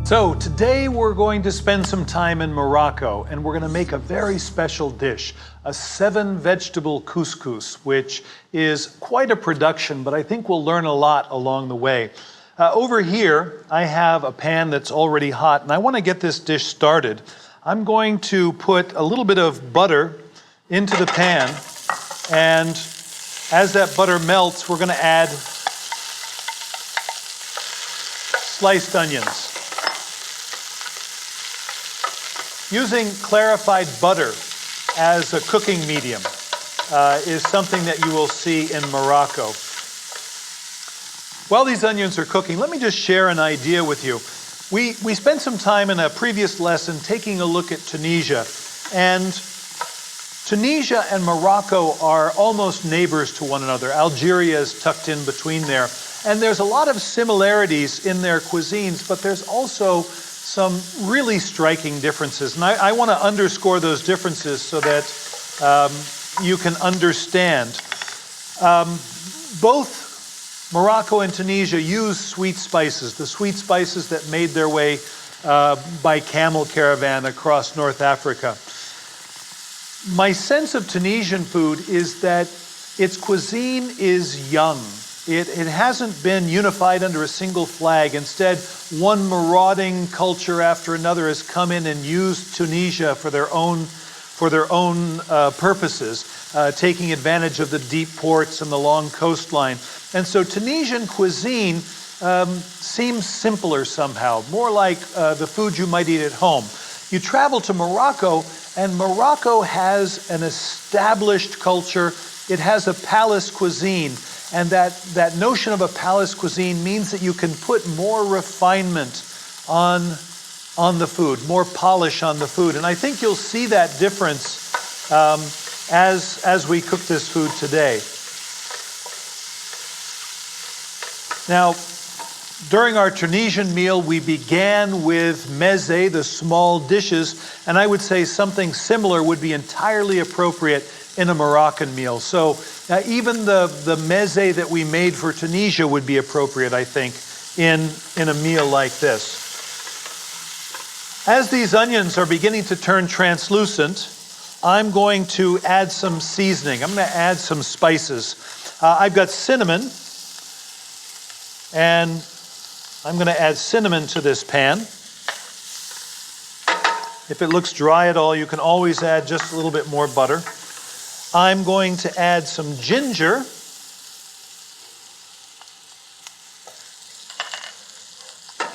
So today we're going to spend some time in Morocco, and we're going to make a very special dish, a 7-vegetable couscous, which is quite a production, but I think we'll learn a lot along the way. Over here, I have a pan that's already hot, and I want to get this dish started. I'm going to put a little bit of butter into the pan, and as that butter melts, we're going to add sliced onions. Using clarified butter as a cooking medium is something that you will see in Morocco. While these onions are cooking, let me just share an idea with you. We spent some time in a previous lesson taking a look at Tunisia, and Tunisia and Morocco are almost neighbors to one another. Algeria is tucked in between there, and there's a lot of similarities in their cuisines, but there's also some really striking differences. And I want to underscore those differences so that you can understand. Both Morocco and Tunisia use sweet spices, the sweet spices that made their way by camel caravan across North Africa. My sense of Tunisian food is that its cuisine is young. It hasn't been unified under a single flag. Instead, one marauding culture after another has come in and used Tunisia for their own purposes, taking advantage of the deep ports and the long coastline. And so Tunisian cuisine seems simpler somehow, more like the food you might eat at home. You travel to Morocco, and Morocco has an established culture. It has a palace cuisine. And that notion of a palace cuisine means that you can put more refinement on the food, more polish on the food. And I think you'll see that difference as we cook this food today. Now, during our Tunisian meal, we began with meze, the small dishes, and I would say something similar would be entirely appropriate in a Moroccan meal. So even the meze that we made for Tunisia would be appropriate, I think, in a meal like this. As these onions are beginning to turn translucent, I'm going to add some seasoning. I'm going to add some spices. I've got cinnamon, and I'm going to add cinnamon to this pan. If it looks dry at all, you can always add just a little bit more butter. I'm going to add some ginger.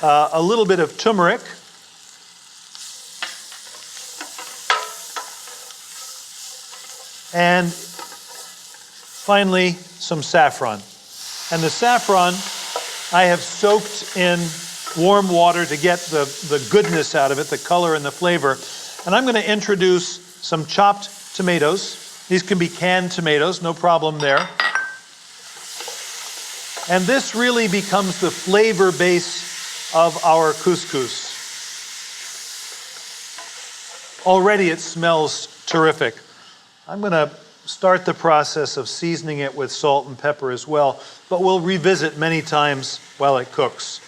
A little bit of turmeric. And finally, some saffron. And the saffron I have soaked in warm water to get the goodness out of it, the color and the flavor. And I'm going to introduce some chopped tomatoes. These can be canned tomatoes, no problem there. And this really becomes the flavor base of our couscous. Already it smells terrific. I'm going to start the process of seasoning it with salt and pepper as well, but we'll revisit many times while it cooks.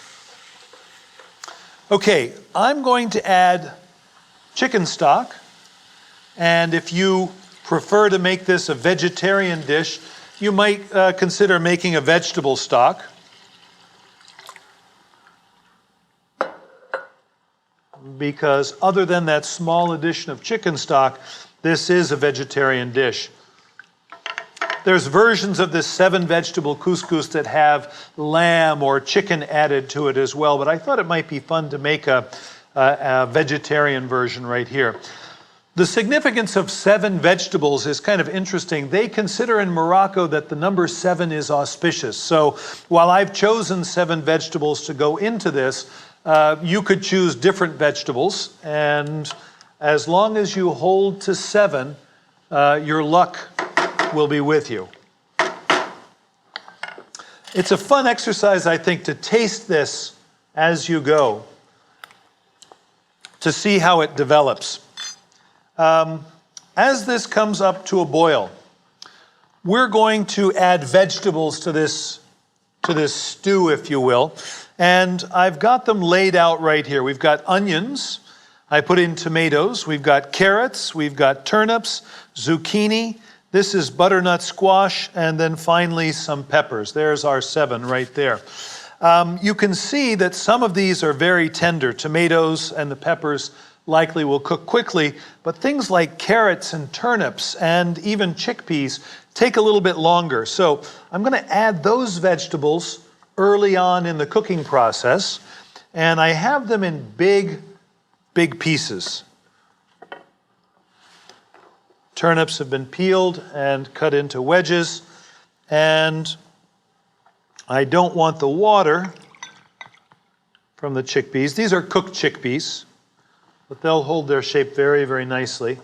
Okay, I'm going to add chicken stock, and if you prefer to make this a vegetarian dish, you might consider making a vegetable stock. Because other than that small addition of chicken stock, this is a vegetarian dish. There's versions of this 7-vegetable couscous that have lamb or chicken added to it as well, but I thought it might be fun to make a vegetarian version right here. The significance of 7 vegetables is kind of interesting. They consider in Morocco that the number 7 is auspicious. So while I've chosen 7 vegetables to go into this, you could choose different vegetables. And as long as you hold to 7, your luck will be with you. It's a fun exercise, I think, to taste this as you go, to see how it develops. As this comes up to a boil, we're going to add vegetables to this to this stew, if you will. And I've got them laid out right here. We've got onions. I put in tomatoes. We've got carrots. We've got turnips, zucchini. This is butternut squash. And then finally some peppers. There's our 7 right there. You can see that some of these are very tender. Tomatoes and the peppers likely will cook quickly, but things like carrots and turnips and even chickpeas take a little bit longer. So I'm going to add those vegetables early on in the cooking process, and I have them in big pieces. Turnips have been peeled and cut into wedges, and I don't want the water from the chickpeas. These are cooked chickpeas, but they'll hold their shape very, very nicely.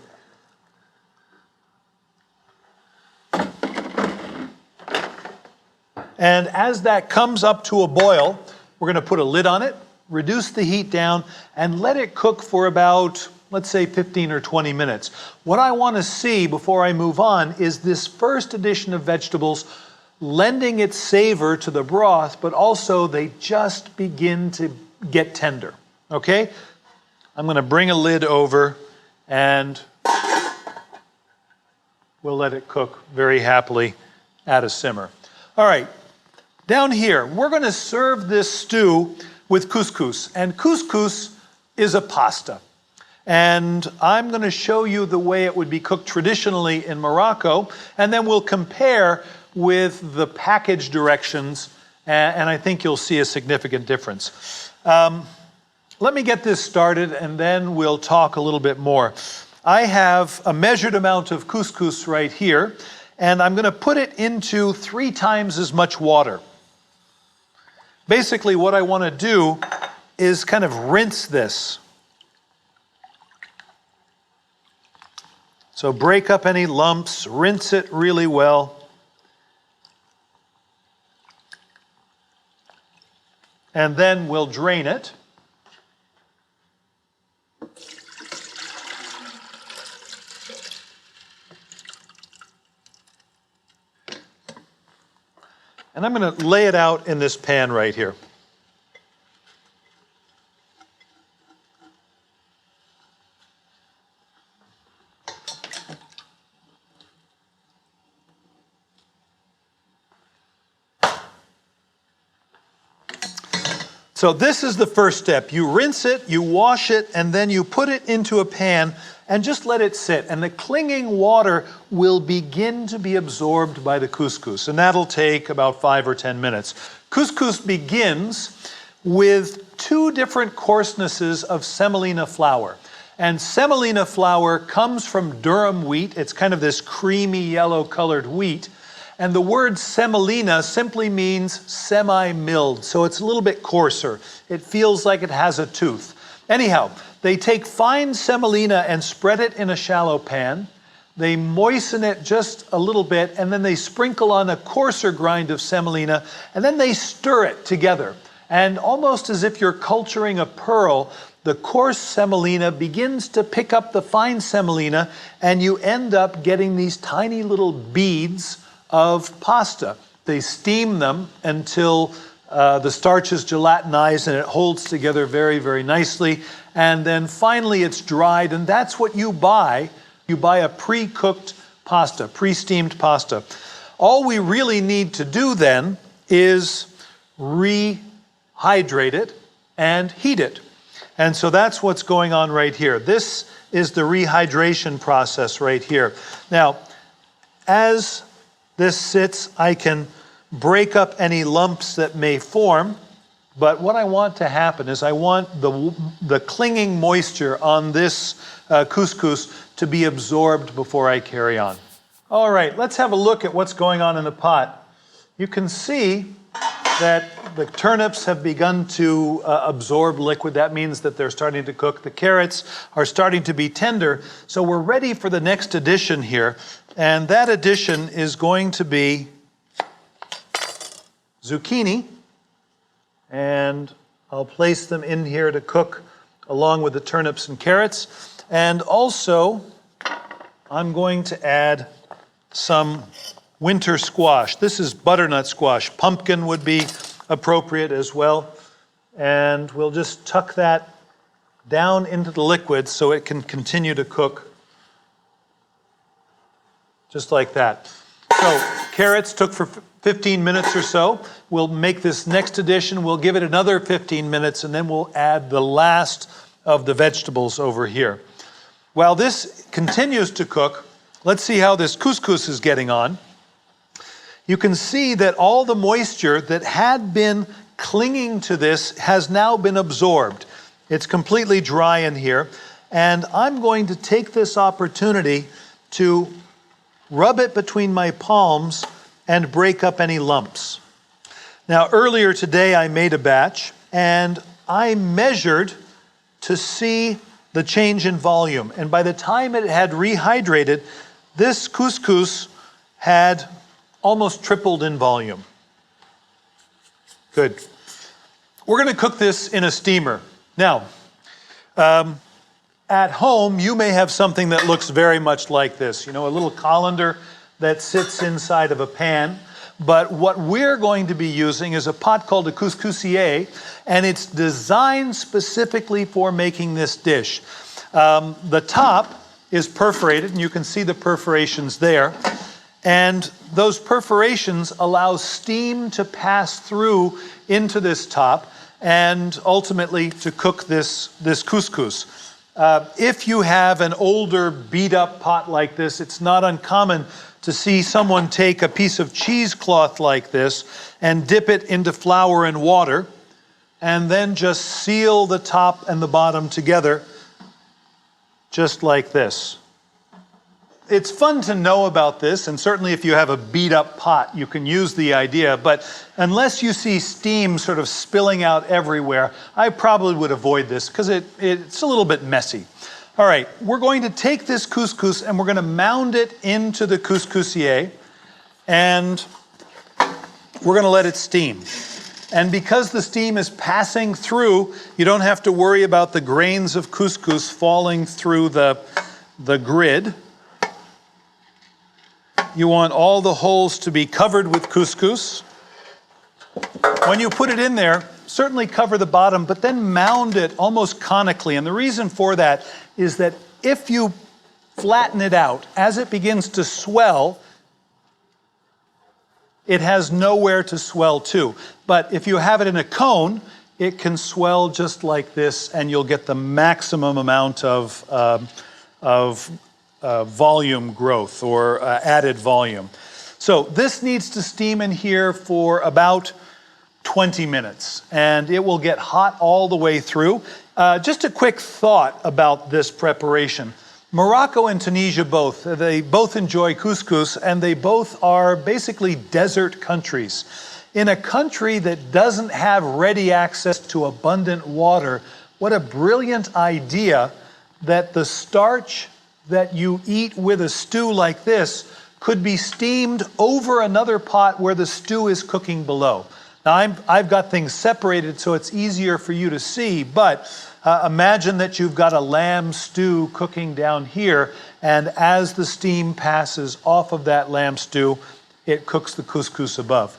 And as that comes up to a boil, we're going to put a lid on it, reduce the heat down, and let it cook for about, let's say, 15 or 20 minutes. What I want to see before I move on is this first addition of vegetables lending its savor to the broth, but also they just begin to get tender. Okay? I'm going to bring a lid over and we'll let it cook very happily at a simmer. All right, down here, we're going to serve this stew with couscous. And couscous is a pasta. And I'm going to show you the way it would be cooked traditionally in Morocco, and then we'll compare with the package directions, and I think you'll see a significant difference. Let me get this started, and then we'll talk a little bit more. I have a measured amount of couscous right here, and I'm going to put it into 3 times as much water. Basically, what I want to do is kind of rinse this. So break up any lumps, rinse it really well. And then we'll drain it. And I'm going to lay it out in this pan right here. So this is the first step. You rinse it, you wash it, and then you put it into a pan and just let it sit. And the clinging water will begin to be absorbed by the couscous. And that'll take about 5 or 10 minutes. Couscous begins with 2 different coarsenesses of semolina flour. And semolina flour comes from durum wheat. It's kind of this creamy yellow colored wheat. And the word semolina simply means semi-milled, so it's a little bit coarser. It feels like it has a tooth. Anyhow, they take fine semolina and spread it in a shallow pan. They moisten it just a little bit, and then they sprinkle on a coarser grind of semolina, and then they stir it together. And almost as if you're culturing a pearl, the coarse semolina begins to pick up the fine semolina, and you end up getting these tiny little beads of pasta. They steam them until the starch is gelatinized and it holds together very, very nicely. And then finally it's dried, and that's what you buy. You buy a pre-cooked pasta, pre-steamed pasta. All we really need to do then is rehydrate it and heat it. And so that's what's going on right here. This is the rehydration process right here. Now, as this sits, I can break up any lumps that may form, but what I want to happen is I want the clinging moisture on this couscous to be absorbed before I carry on. All right, let's have a look at what's going on in the pot. You can see that the turnips have begun to absorb liquid. That means that they're starting to cook. The carrots are starting to be tender. So we're ready for the next addition here. And that addition is going to be zucchini. And I'll place them in here to cook along with the turnips and carrots. And also, I'm going to add some winter squash. This is butternut squash. Pumpkin would be appropriate as well. And we'll just tuck that down into the liquid so it can continue to cook. Just like that. So carrots took for 15 minutes or so. We'll make this next addition. We'll give it another 15 minutes, and then we'll add the last of the vegetables over here. While this continues to cook, let's see how this couscous is getting on. You can see that all the moisture that had been clinging to this has now been absorbed. It's completely dry in here. And I'm going to take this opportunity to rub it between my palms and break up any lumps. Now, earlier today I made a batch and I measured to see the change in volume. And by the time it had rehydrated, this couscous had almost tripled in volume. Good. We're going to cook this in a steamer. Now, at home, you may have something that looks very much like this. You know, a little colander that sits inside of a pan. But what we're going to be using is a pot called a couscousier, and it's designed specifically for making this dish. The top is perforated, and you can see the perforations there. And those perforations allow steam to pass through into this top and ultimately to cook this couscous. If you have an older beat-up pot like this, it's not uncommon to see someone take a piece of cheesecloth like this and dip it into flour and water and then just seal the top and the bottom together just like this. It's fun to know about this, and certainly if you have a beat-up pot, you can use the idea, but unless you see steam sort of spilling out everywhere, I probably would avoid this because it's a little bit messy. All right, we're going to take this couscous and we're going to mound it into the couscousier, and we're going to let it steam. And because the steam is passing through, you don't have to worry about the grains of couscous falling through the grid. You want all the holes to be covered with couscous. When you put it in there, certainly cover the bottom, but then mound it almost conically. And the reason for that is that if you flatten it out, as it begins to swell, it has nowhere to swell to. But if you have it in a cone, it can swell just like this, and you'll get the maximum amount of volume growth or added volume. So this needs to steam in here for about 20 minutes, and it will get hot all the way through. Just a quick thought about this preparation. Morocco and Tunisia they both enjoy couscous, and they both are basically desert countries. In a country that doesn't have ready access to abundant water, what a brilliant idea that the starch that you eat with a stew like this could be steamed over another pot where the stew is cooking below. Now, I've got things separated so it's easier for you to see, but imagine that you've got a lamb stew cooking down here, and as the steam passes off of that lamb stew, it cooks the couscous above.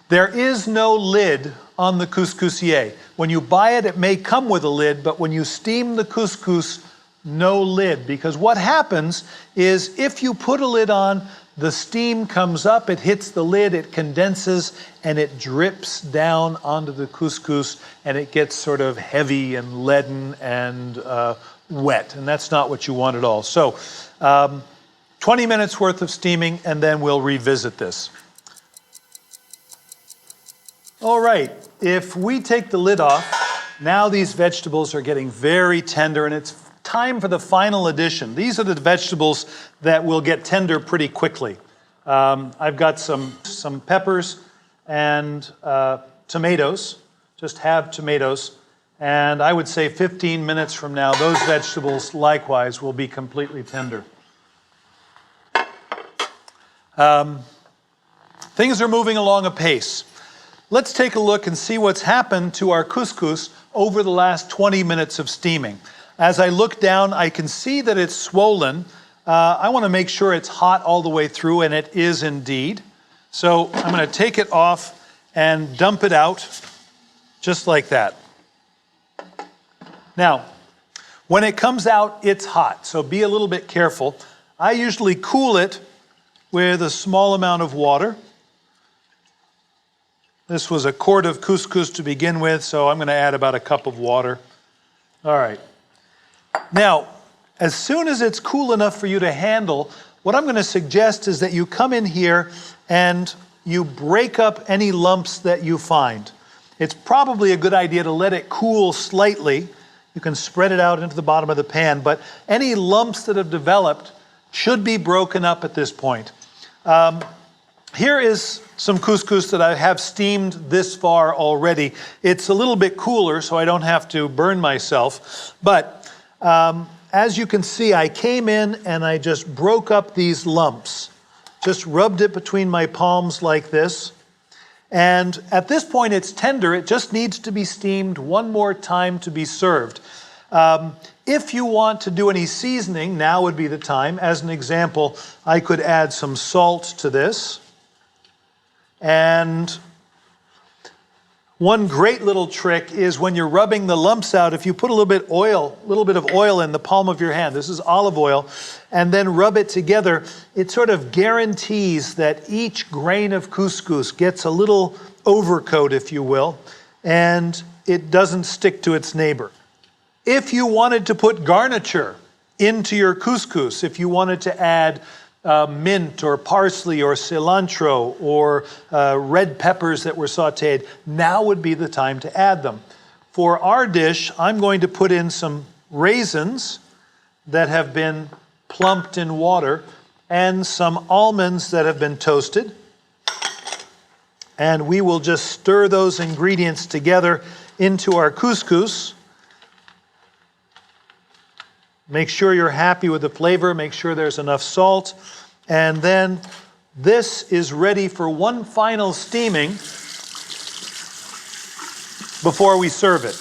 There is no lid on the couscousier. When you buy it, it may come with a lid, but when you steam the couscous, no lid, because what happens is if you put a lid on, the steam comes up, it hits the lid, it condenses, and it drips down onto the couscous, and it gets sort of heavy and leaden and wet, and that's not what you want at all. So 20 minutes worth of steaming, and then we'll revisit this. All right, if we take the lid off, now these vegetables are getting very tender, and it's time for the final addition. These are the vegetables that will get tender pretty quickly. I've got some peppers and tomatoes, just halved tomatoes, and I would say 15 minutes from now, those vegetables likewise will be completely tender. Things are moving along apace. Let's take a look and see what's happened to our couscous over the last 20 minutes of steaming. As I look down, I can see that it's swollen. I want to make sure it's hot all the way through, and it is indeed. So I'm going to take it off and dump it out just like that. Now, when it comes out, it's hot, so be a little bit careful. I usually cool it with a small amount of water. This was a quart of couscous to begin with, so I'm going to add about a cup of water. All right. Now, as soon as it's cool enough for you to handle, what I'm going to suggest is that you come in here and you break up any lumps that you find. It's probably a good idea to let it cool slightly. You can spread it out into the bottom of the pan, but any lumps that have developed should be broken up at this point. Here is some couscous that I have steamed this far already. It's a little bit cooler, so I don't have to burn myself. But as you can see, I came in and I just broke up these lumps. Just rubbed it between my palms like this. And at this point, it's tender. It just needs to be steamed one more time to be served. If you want to do any seasoning, now would be the time. As an example, I could add some salt to this. And one great little trick is when you're rubbing the lumps out, if you put a little bit of oil in the palm of your hand, this is olive oil, and then rub it together, it sort of guarantees that each grain of couscous gets a little overcoat, if you will, and it doesn't stick to its neighbor. If you wanted to put garniture into your couscous, if you wanted to add mint or parsley or cilantro or red peppers that were sauteed, now would be the time to add them. For our dish, I'm going to put in some raisins that have been plumped in water and some almonds that have been toasted. And we will just stir those ingredients together into our couscous. Make sure you're happy with the flavor. Make sure there's enough salt. And then this is ready for one final steaming before we serve it.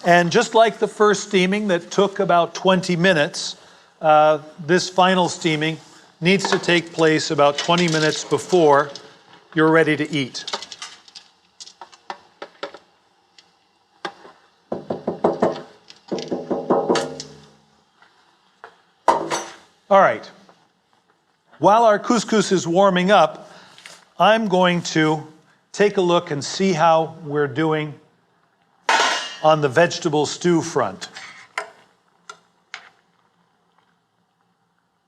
And just like the first steaming that took about 20 minutes, this final steaming needs to take place about 20 minutes before you're ready to eat. All right. While our couscous is warming up, I'm going to take a look and see how we're doing on the vegetable stew front.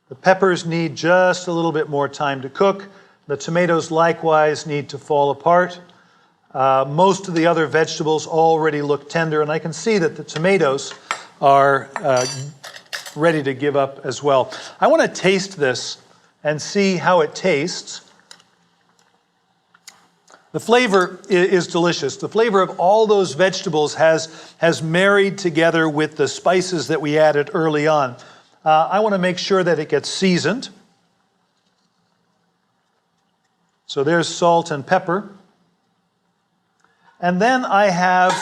The peppers need just a little bit more time to cook. The tomatoes likewise need to fall apart. Most of the other vegetables already look tender, and I can see that the tomatoes are ready to give up as well. I want to taste this and see how it tastes. The flavor is delicious. The flavor of all those vegetables has married together with the spices that we added early on. I want to make sure that it gets seasoned. So there's salt and pepper. And then I have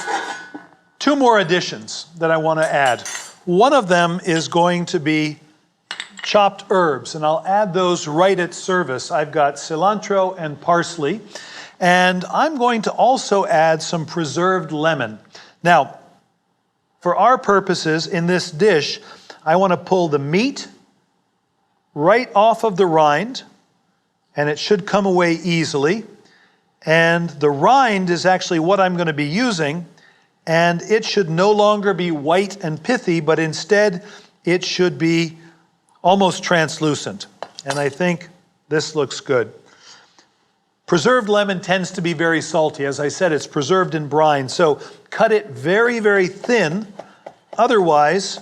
two more additions that I want to add. One of them is going to be chopped herbs, and I'll add those right at service. I've got cilantro and parsley, and I'm going to also add some preserved lemon. Now, for our purposes in this dish, I want to pull the meat right off of the rind, and it should come away easily. And the rind is actually what I'm going to be using, and it should no longer be white and pithy, but instead it should be almost translucent. And I think this looks good. Preserved lemon tends to be very salty. As I said, it's preserved in brine, so cut it very, very thin. Otherwise,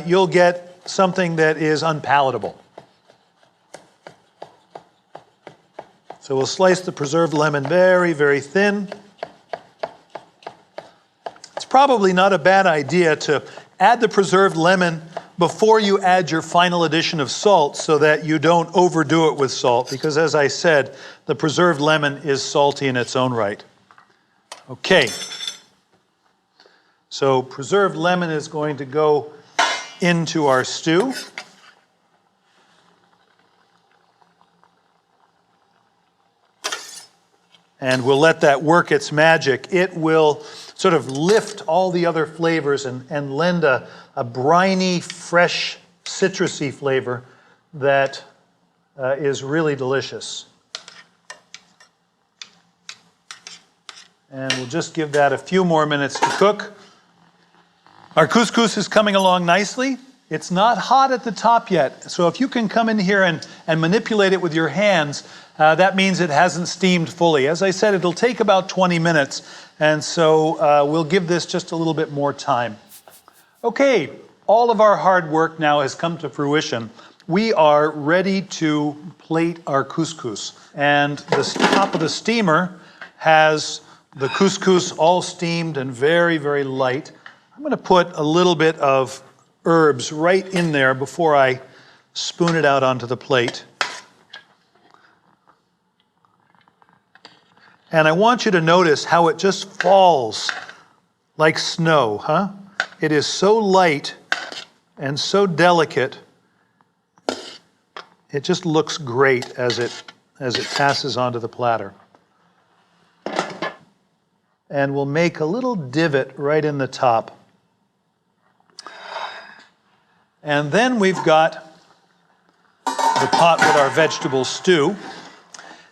you'll get something that is unpalatable. So we'll slice the preserved lemon very, very thin. It's probably not a bad idea to add the preserved lemon before you add your final addition of salt so that you don't overdo it with salt, because as I said, the preserved lemon is salty in its own right. Okay. So preserved lemon is going to go into our stew. and we'll let that work its magic, it will sort of lift all the other flavors and lend a briny, fresh, citrusy flavor that is really delicious. And we'll just give that a few more minutes to cook. Our couscous is coming along nicely. It's not hot at the top yet, so if you can come in here and manipulate it with your hands, that means it hasn't steamed fully. As I said, it'll take about 20 minutes, and so we'll give this just a little bit more time. Okay, all of our hard work now has come to fruition. We are ready to plate our couscous, and the top of the steamer has the couscous all steamed and very, very light. I'm going to put a little bit of herbs right in there before I spoon it out onto the plate. And I want you to notice how it just falls like snow, huh? It is so light and so delicate. It just looks great as it passes onto the platter. And we'll make a little divot right in the top. And then we've got the pot with our vegetable stew.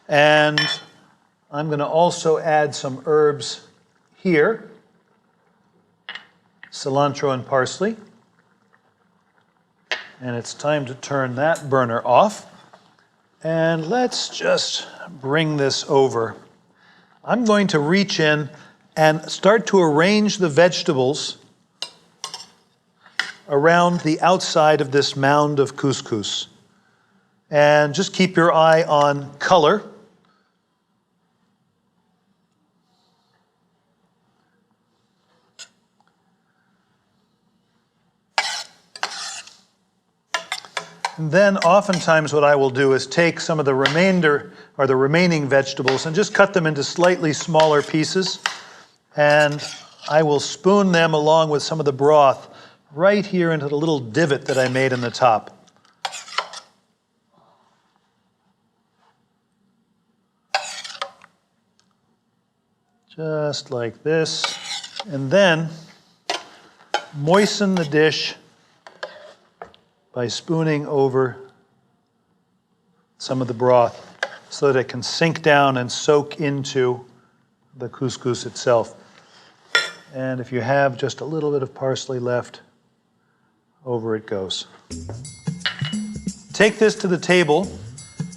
And I'm going to also add some herbs here. Cilantro and parsley. And it's time to turn that burner off. And let's just bring this over. I'm going to reach in and start to arrange the vegetables around the outside of this mound of couscous. And just keep your eye on color. And then oftentimes what I will do is take some of the remainder or the remaining vegetables and just cut them into slightly smaller pieces. And I will spoon them along with some of the broth right here into the little divot that I made in the top. Just like this. And then moisten the dish by spooning over some of the broth so that it can sink down and soak into the couscous itself. And if you have just a little bit of parsley left, over it goes. Take this to the table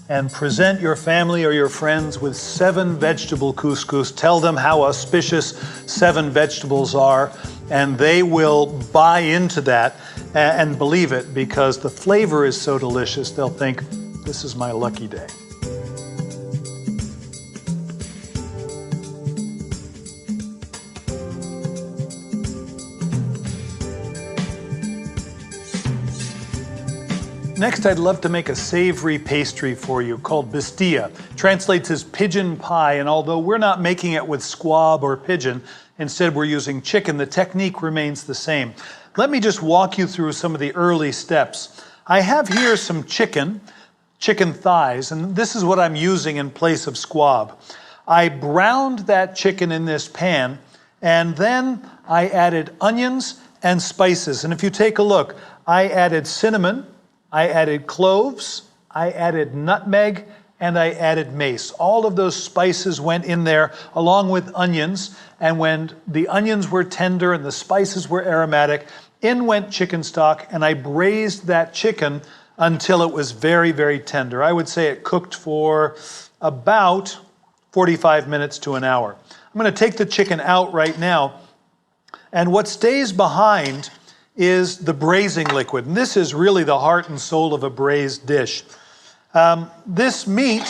and present your family or your friends with 7 vegetable couscous. Tell them how auspicious 7 vegetables are, and they will buy into that and believe it because the flavor is so delicious, they'll think, this is my lucky day. Next, I'd love to make a savory pastry for you called bistilla. Translates as pigeon pie, and although we're not making it with squab or pigeon, instead we're using chicken, the technique remains the same. Let me just walk you through some of the early steps. I have here some chicken thighs, and this is what I'm using in place of squab. I browned that chicken in this pan, and then I added onions and spices. And if you take a look, I added cinnamon, I added cloves, I added nutmeg, and I added mace. All of those spices went in there along with onions, and when the onions were tender and the spices were aromatic, in went chicken stock, and I braised that chicken until it was very, very tender. I would say it cooked for about 45 minutes to an hour. I'm going to take the chicken out right now, and what stays behind is the braising liquid. And this is really the heart and soul of a braised dish. This meat,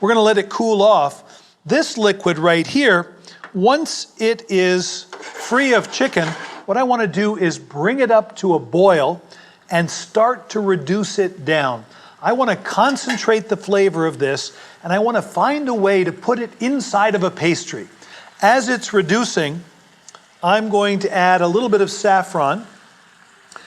we're going to let it cool off. This liquid right here, once it is free of chicken, what I want to do is bring it up to a boil and start to reduce it down. I want to concentrate the flavor of this, and I want to find a way to put it inside of a pastry. As it's reducing, I'm going to add a little bit of saffron.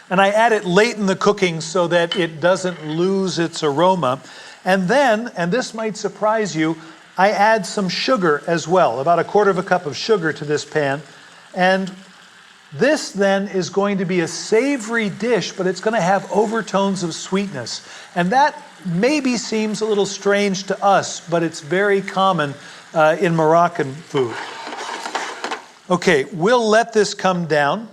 And I add it late in the cooking so that it doesn't lose its aroma. And then, and this might surprise you, I add some sugar as well, about 1/4 cup of sugar to this pan. And this then is going to be a savory dish, but it's going to have overtones of sweetness. And that maybe seems a little strange to us, but it's very common in Moroccan food. Okay, we'll let this come down.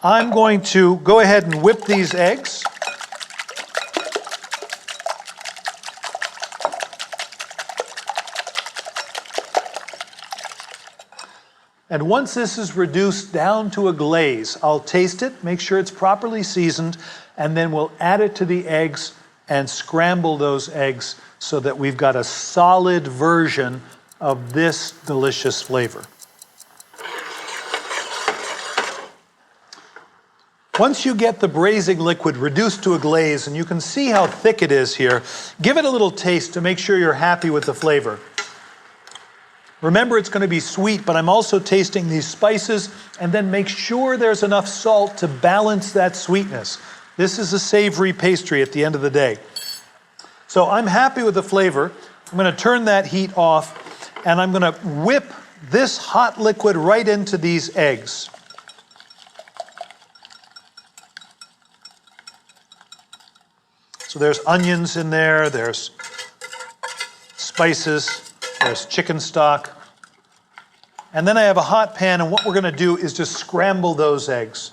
I'm going to go ahead and whip these eggs. And once this is reduced down to a glaze, I'll taste it, make sure it's properly seasoned, and then we'll add it to the eggs and scramble those eggs so that we've got a solid version of this delicious flavor. Once you get the braising liquid reduced to a glaze, and you can see how thick it is here, give it a little taste to make sure you're happy with the flavor. Remember, it's going to be sweet, but I'm also tasting these spices, and then make sure there's enough salt to balance that sweetness. This is a savory pastry at the end of the day. So I'm happy with the flavor. I'm going to turn that heat off, and I'm going to whip this hot liquid right into these eggs. So there's onions in there, there's spices, there's chicken stock. And then I have a hot pan, and what we're going to do is just scramble those eggs.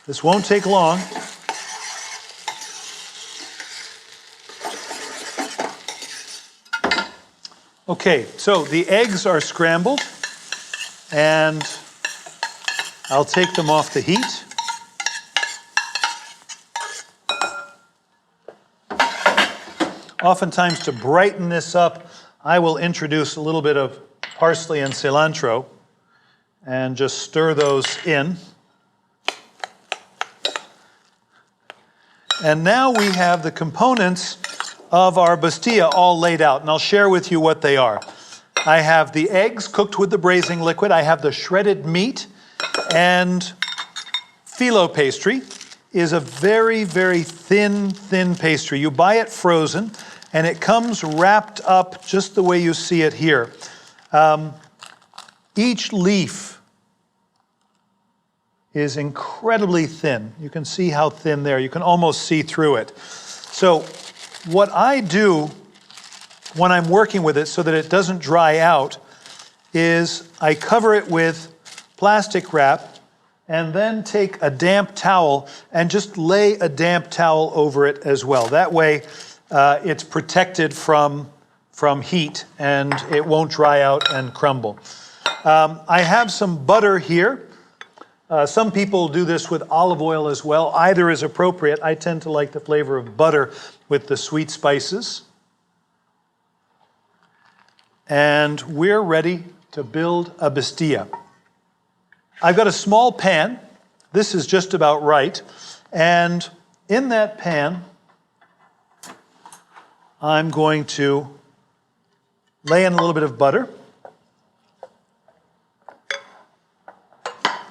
This won't take long. Okay, so the eggs are scrambled, and I'll take them off the heat. Oftentimes, to brighten this up, I will introduce a little bit of parsley and cilantro and just stir those in. And now we have the components of our bastilla all laid out, and I'll share with you what they are. I have the eggs cooked with the braising liquid. I have the shredded meat, and Phyllo Pastry is a very, very thin pastry. You buy it frozen, and it comes wrapped up just the way you see it here. Each leaf is incredibly thin. You can see how thin there. You can almost see through it. So what I do when I'm working with it so that it doesn't dry out is I cover it with plastic wrap and then take a damp towel and just lay a damp towel over it as well. That way it's protected from heat and it won't dry out and crumble. I have some butter here. Some people do this with olive oil as well. Either is appropriate. I tend to like the flavor of butter with the sweet spices. And we're ready to build a bastilla. I've got a small pan. This is just about right. And in that pan, I'm going to lay in a little bit of butter.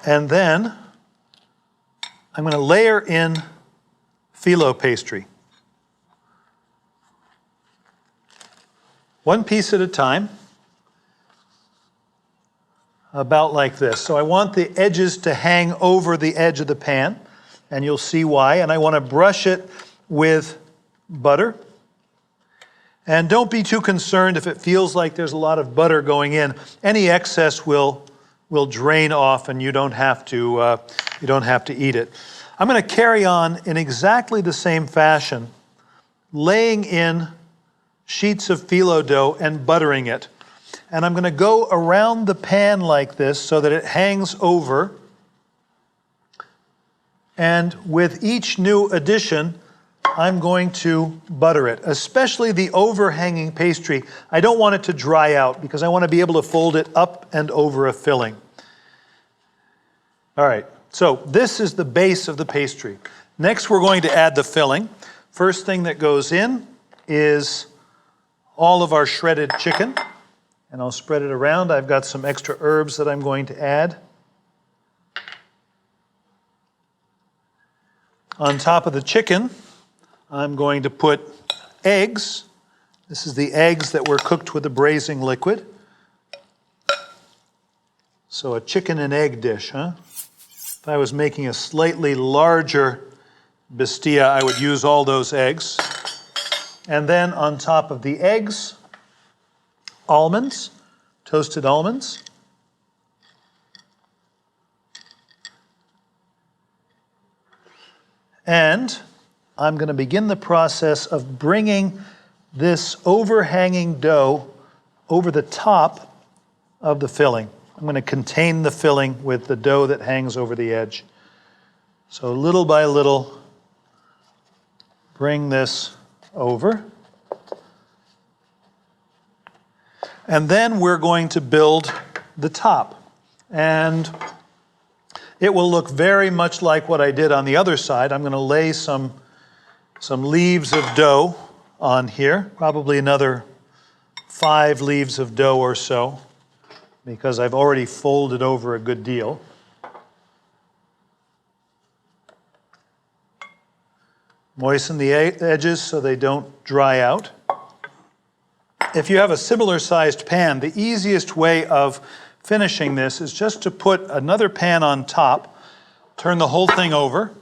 And then I'm going to layer in Phyllo Pastry. One piece at a time, about like this. So I want the edges to hang over the edge of the pan, and you'll see why. And I want to brush it with butter. And don't be too concerned if it feels like there's a lot of butter going in. Any excess will drain off, and you don't have to eat it. I'm going to carry on in exactly the same fashion, laying in sheets of phyllo dough and buttering it. And I'm going to go around the pan like this so that it hangs over. And with each new addition, I'm going to butter it, especially the overhanging pastry. I don't want it to dry out because I want to be able to fold it up and over a filling. All right, so this is the base of the pastry. Next, we're going to add the filling. First thing that goes in is all of our shredded chicken, and I'll spread it around. I've got some extra herbs that I'm going to add. On top of the chicken, I'm going to put eggs. This is the eggs that were cooked with the braising liquid. So a chicken and egg dish, huh? If I was making a slightly larger bistilla, I would use all those eggs. And then on top of the eggs, almonds, toasted almonds. And I'm going to begin the process of bringing this overhanging dough over the top of the filling. I'm going to contain the filling with the dough that hangs over the edge. So little by little, bring this over. And then we're going to build the top. And it will look very much like what I did on the other side. I'm going to lay some leaves of dough on here, probably another 5 leaves of dough or so, because I've already folded over a good deal. Moisten the edges so they don't dry out. If you have a similar sized pan, the easiest way of finishing this is just to put another pan on top, turn the whole thing over.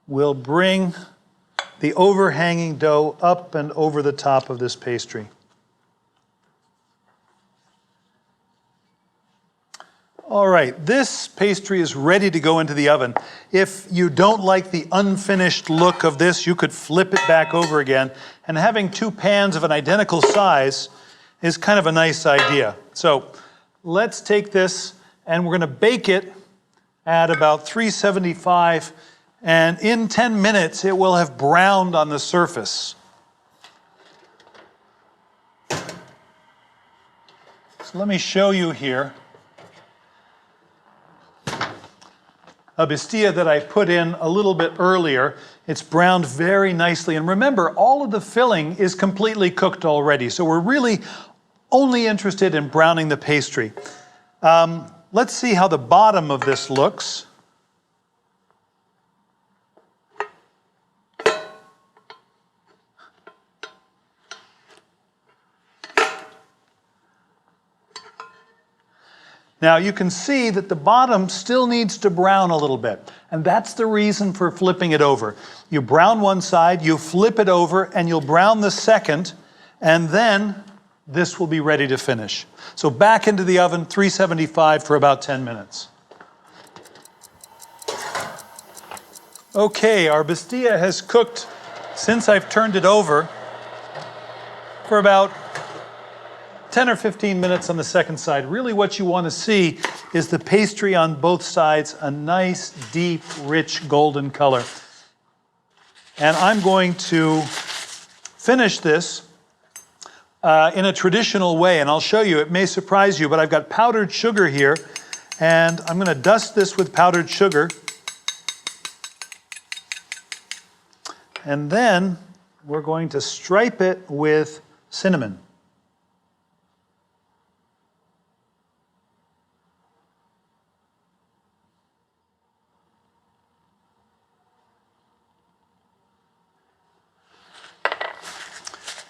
We'll bring the overhanging dough up and over the top of this pastry. All right, this pastry is ready to go into the oven. If you don't like the unfinished look of this, you could flip it back over again. And having 2 pans of an identical size is kind of a nice idea. So let's take this and we're going to bake it at about 375. And in 10 minutes, it will have browned on the surface. So let me show you here a bistilla that I put in a little bit earlier. It's browned very nicely. And remember, all of the filling is completely cooked already. So we're really only interested in browning the pastry. Let's see how the bottom of this looks. Now you can see that the bottom still needs to brown a little bit, and that's the reason for flipping it over. You brown one side, you flip it over, and you'll brown the second, and then this will be ready to finish. So back into the oven, 375 for about 10 minutes. Okay, our bistilla has cooked since I've turned it over for about 10 or 15 minutes on the second side. Really what you want to see is the pastry on both sides, a nice, deep, rich golden color. And I'm going to finish this in a traditional way, and I'll show you. It may surprise you, but I've got powdered sugar here, and I'm going to dust this with powdered sugar. And then we're going to stripe it with cinnamon.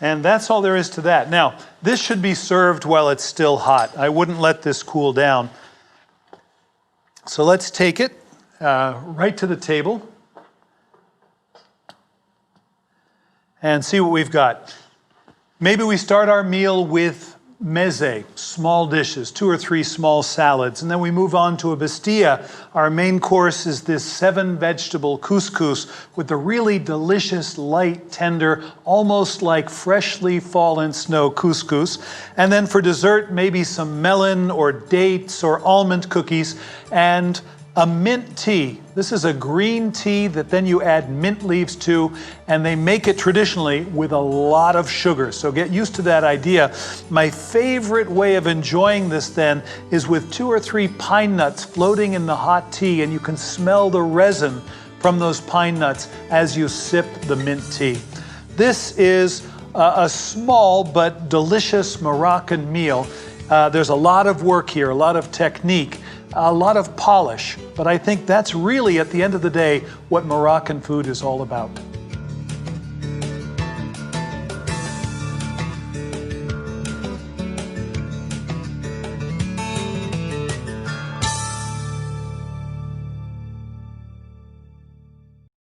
And that's all there is to that. Now, this should be served while it's still hot. I wouldn't let this cool down. So let's take it right to the table and see what we've got. Maybe we start our meal with meze, small dishes, 2 or 3 small salads, and then we move on to a bistilla. Our main course is this 7-vegetable couscous with the really delicious, light, tender, almost like freshly fallen snow couscous. And then for dessert, maybe some melon or dates or almond cookies and a mint tea. This is a green tea that then you add mint leaves to, and they make it traditionally with a lot of sugar. So get used to that idea. My favorite way of enjoying this then is with 2 or 3 pine nuts floating in the hot tea, and you can smell the resin from those pine nuts as you sip the mint tea. This is a small but delicious Moroccan meal. There's a lot of work here, a lot of technique, a lot of polish, but I think that's really, at the end of the day, what Moroccan food is all about.